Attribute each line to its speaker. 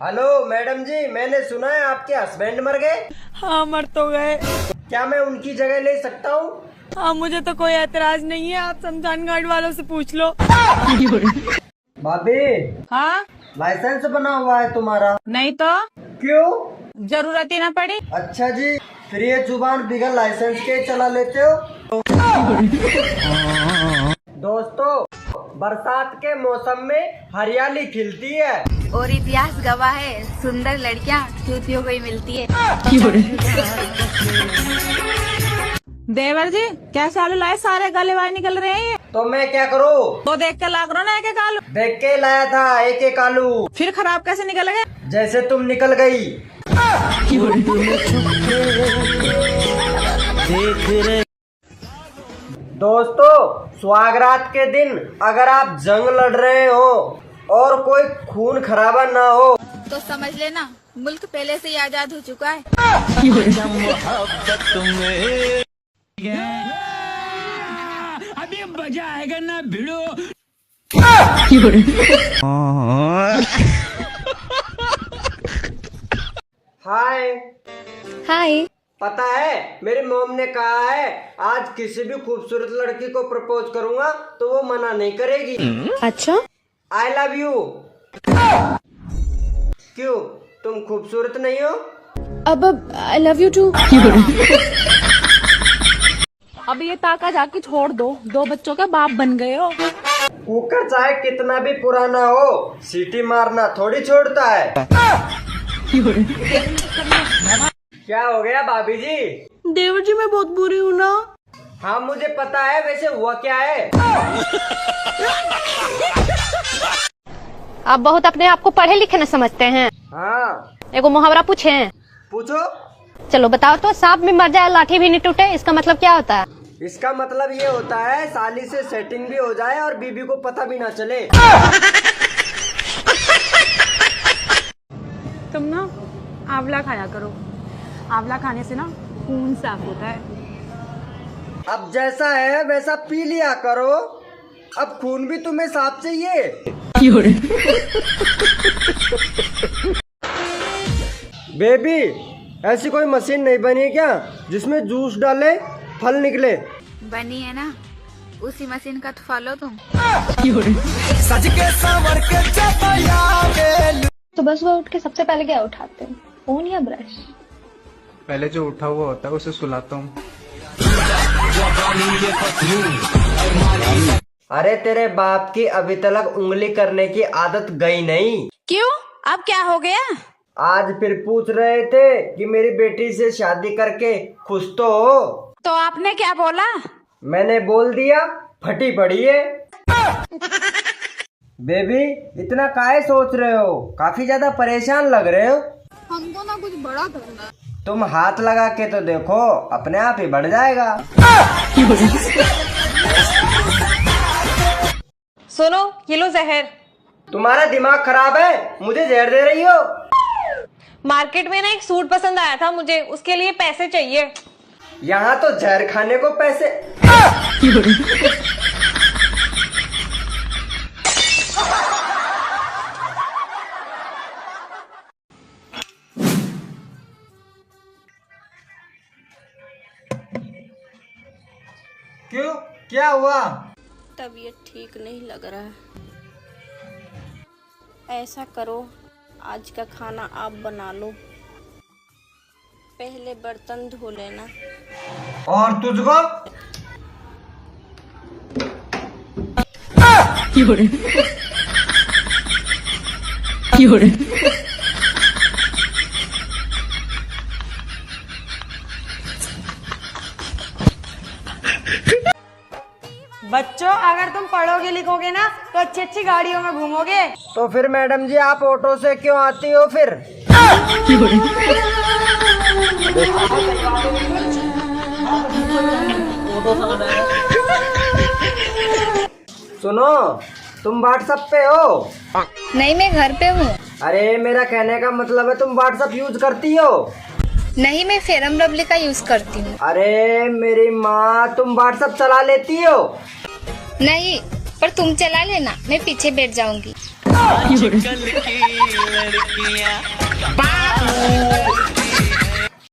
Speaker 1: Hello madam जी, मैंने सुना है आपके हस्बैंड मर गए।
Speaker 2: हाँ, मर तो गए।
Speaker 1: क्या मैं उनकी जगह ले सकता हूँ?
Speaker 2: हाँ, मुझे तो कोई एतराज नहीं है, आप शमशान घाट वालों से पूछ लो।
Speaker 1: भाभी,
Speaker 2: हाँ,
Speaker 1: लाइसेंस बना हुआ है तुम्हारा?
Speaker 2: नहीं तो
Speaker 1: क्यों?
Speaker 2: जरूरत ही ना पड़ी।
Speaker 1: अच्छा जी, फिर ये जुबान बिगड़ लाइसेंस के चला लेते हो? दोस्तों, बरसात के मौसम में हरियाली खिलती है
Speaker 3: और इतिहास गवाह है, सुंदर लड़कियां चूतियों को ही मिलती है।
Speaker 2: देवर जी, कैसे आलू लाए? सारे गले बाहर निकल रहे हैं।
Speaker 1: तो मैं क्या करूँ?
Speaker 2: तो देख के लाग रहा ना एक एक आलू।
Speaker 1: देख के लाया था एक एक आलू।
Speaker 2: फिर खराब कैसे निकल गए?
Speaker 1: जैसे तुम निकल गई। दोस्तों, सुहागरात के दिन अगर आप जंग लड़ रहे हो और कोई खून खराबा ना हो
Speaker 3: तो समझ लेना मुल्क पहले से ही आजाद हो चुका है।
Speaker 4: अभी मजा आएगा ना भिड़ो।
Speaker 1: हाय।
Speaker 3: हाय।
Speaker 1: पता है, मेरी मॉम ने कहा है आज किसी भी खूबसूरत लड़की को प्रपोज करूंगा तो वो मना नहीं करेगी।
Speaker 3: अच्छा,
Speaker 1: आई लव यू। क्यों, तुम खूबसूरत नहीं हो?
Speaker 3: अब आई लव यू टू।
Speaker 2: अब ये ताका जाके छोड़ दो, 2 बच्चों का बाप बन गए हो।
Speaker 1: कुकर चाहे कितना भी पुराना हो, सीटी मारना थोड़ी छोड़ता है। क्या हो गया भाभी जी?
Speaker 2: देवर जी, मैं बहुत बुरी हूँ ना।
Speaker 1: हाँ मुझे पता है, वैसे हुआ क्या है?
Speaker 5: आप बहुत अपने आप को पढ़े लिखे न समझते हैं।
Speaker 1: हाँ
Speaker 5: एगो मुहावरा पूछे।
Speaker 1: पूछो।
Speaker 5: चलो बताओ तो, सांप भी मर जाए लाठी भी नहीं टूटे, इसका मतलब क्या होता है?
Speaker 1: इसका मतलब ये होता है साली से सेटिंग भी हो जाए और बीबी को पता भी ना चले।
Speaker 2: तुम ना आंवला खाया करो, आंवला खाने से ना खून साफ होता है।
Speaker 1: अब जैसा है वैसा पी लिया करो, अब खून भी तुम्हें साफ चाहिए। बेबी, ऐसी कोई मशीन नहीं बनी है क्या जिसमें जूस डाले फल निकले?
Speaker 3: बनी है ना, उसी मशीन का तो फॉलो तुम।
Speaker 5: सुबह सुबह उठ के सबसे पहले क्या उठाते हैं, फोन या ब्रश?
Speaker 6: पहले जो उठा हुआ होता है उसे सुलाता हूँ।
Speaker 1: अरे तेरे बाप की अभी तक उंगली करने की आदत गई नहीं।
Speaker 2: क्यों, अब क्या हो गया?
Speaker 1: आज फिर पूछ रहे थे कि मेरी बेटी से शादी करके खुश तो हो?
Speaker 2: तो आपने क्या बोला?
Speaker 1: मैंने बोल दिया फटी पड़ी है। बेबी, इतना काहे सोच रहे हो? काफी ज्यादा परेशान लग रहे हो।
Speaker 3: हमको ना कुछ बड़ा करना है।
Speaker 1: तुम हाथ लगा के तो देखो, अपने आप ही बढ़ जाएगा।
Speaker 2: सुनो, ये लो जहर।
Speaker 1: तुम्हारा दिमाग खराब है, मुझे जहर दे रही हो?
Speaker 2: मार्केट में ना एक सूट पसंद आया था मुझे, उसके लिए पैसे चाहिए।
Speaker 1: यहाँ तो जहर खाने को पैसे। क्यों, क्या हुआ?
Speaker 7: तबीयत ठीक नहीं लग रहा है। ऐसा करो, आज का खाना आप बना लो, पहले बर्तन धो लेना।
Speaker 1: और तुझको?
Speaker 2: बच्चों, अगर तुम पढ़ोगे लिखोगे ना तो अच्छी अच्छी गाड़ियों में घूमोगे।
Speaker 1: तो फिर मैडम जी, आप ऑटो से क्यों आती हो फिर? सुनो, तुम व्हाट्सएप पे हो?
Speaker 3: नहीं, मैं घर पे हूँ।
Speaker 1: अरे मेरा कहने का मतलब है तुम व्हाट्सएप यूज करती हो?
Speaker 3: नहीं, मैं फेरम लवली का यूज करती हूँ।
Speaker 1: अरे मेरी माँ, तुम व्हाट्सएप चला लेती हो?
Speaker 3: नहीं, पर तुम चला लेना, मैं पीछे बैठ जाऊंगी।
Speaker 8: लड़कियां